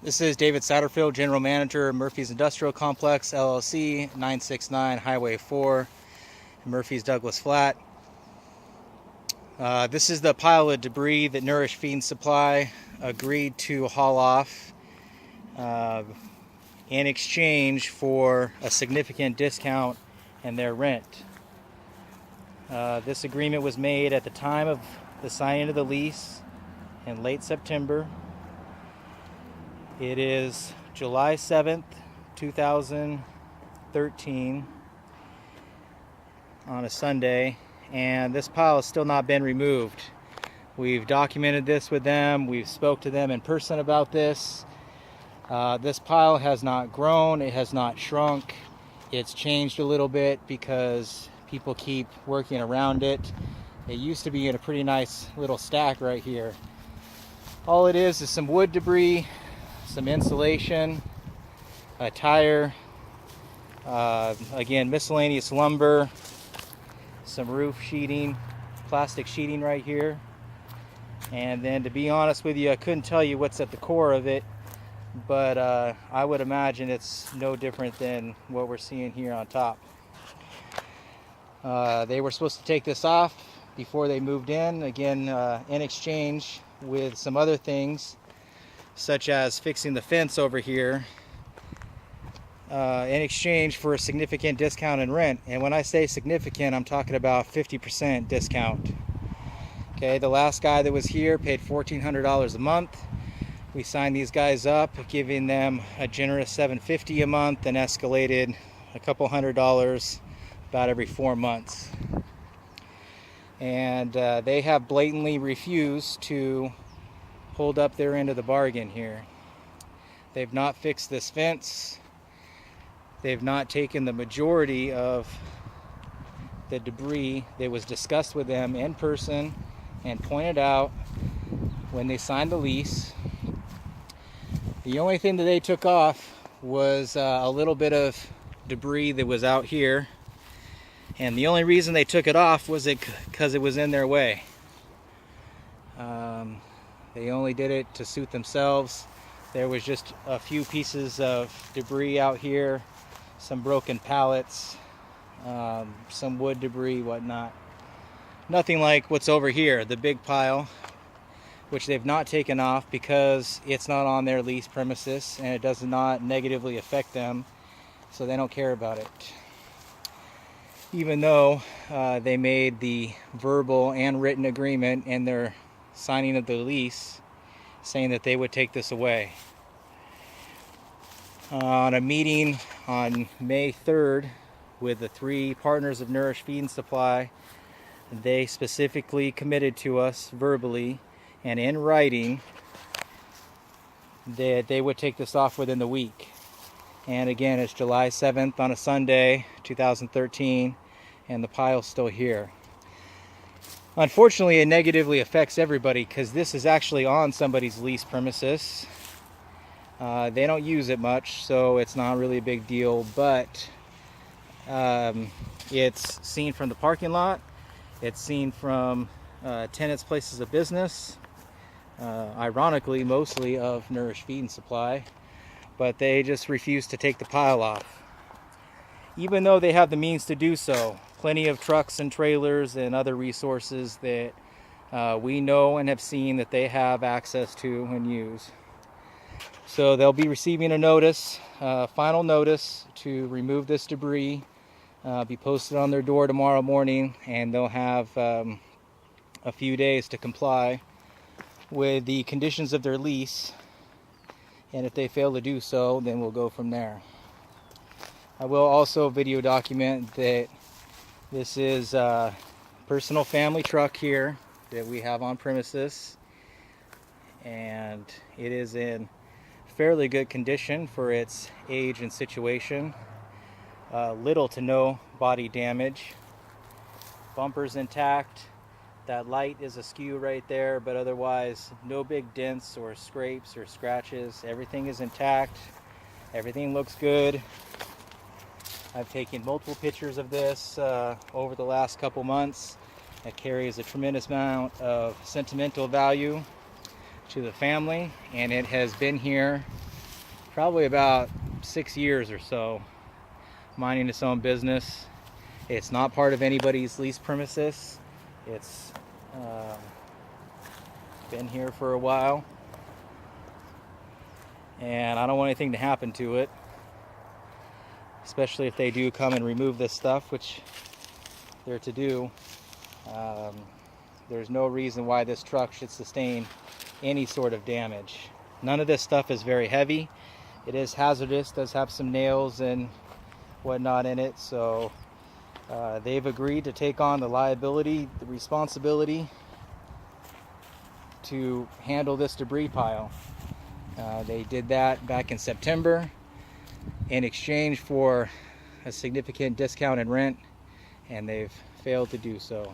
This is David Satterfield, General Manager, Murphy's Industrial Complex, LLC, 969 Highway 4, Murphy's Douglas Flat. This is the pile of debris that Nourish Feed and Supply agreed to haul off in exchange for a significant discount in their rent. This agreement was made at the time of the signing of the lease in late September. It is July 7th, 2013 on a Sunday, and this pile has still not been removed. We've documented this with them. We've spoke to them in person about this. This pile has not grown. It has not shrunk. It's changed a little bit because people keep working around it. It used to be in a pretty nice little stack right here. All it is some wood debris, some insulation, a tire, again miscellaneous lumber, some roof sheeting, plastic sheeting right here. And then, to be honest with you, I couldn't tell you what's at the core of it, but I would imagine it's no different than what we're seeing here on top. They were supposed to take this off before they moved in, again in exchange with some other things, such as fixing the fence over here, in exchange for a significant discount in rent. And when I say significant, I'm talking about 50% discount. Okay, the last guy that was here paid $1,400 a month. We signed these guys up, giving them a generous $750 a month, and escalated a couple $100 about every 4 months. And they have blatantly refused to hold up their end of the bargain here. They've not fixed this fence. They've not taken the majority of the debris that was discussed with them in person and pointed out when they signed the lease. The only thing that they took off was a little bit of debris that was out here, and the only reason they took it off was because it was in their way. They only did it to suit themselves. There was just a few pieces of debris out here, some broken pallets, some wood debris, whatnot. Nothing like what's over here, the big pile, which they've not taken off because it's not on their lease premises and it does not negatively affect them, so they don't care about it. Even though they made the verbal and written agreement in their signing of the lease saying that they would take this away. On a meeting on May 3rd with the 3 partners of Nourish Feed and Supply, they specifically committed to us verbally and in writing that they would take this off within the week. And again, it's July 7th on a Sunday, 2013, and the pile's still here. Unfortunately, it negatively affects everybody because this is actually on somebody's lease premises. They don't use it much, so it's not really a big deal, but it's seen from the parking lot. It's seen from tenants' places of business, ironically mostly of Nourish Feed and Supply, but they just refuse to take the pile off, even though they have the means to do so. Plenty of trucks and trailers and other resources that we know and have seen that they have access to and use. So they'll be receiving a notice, final notice to remove this debris, be posted on their door tomorrow morning, and they'll have a few days to comply with the conditions of their lease. And if they fail to do so, then we'll go from there. I will also video document that this is a personal family truck here that we have on premises, and it is in fairly good condition for its age and situation. Little to no body damage. Bumper's intact. That light is askew right there, but otherwise no big dents or scrapes or scratches. Everything is intact. Everything looks good. I've taken multiple pictures of this over the last couple months. It carries a tremendous amount of sentimental value to the family, and it has been here probably about 6 years or so, minding its own business. It's not part of anybody's lease premises. It's been here for a while, and I don't want anything to happen to it, especially if they do come and remove this stuff, which they're to do. There's no reason why this truck should sustain any sort of damage. None of this stuff is very heavy. It is hazardous, does have some nails and whatnot in it, so they've agreed to take on the liability, the responsibility to handle this debris pile. They did that back in September in exchange for a significant discount in rent, and they've failed to do so.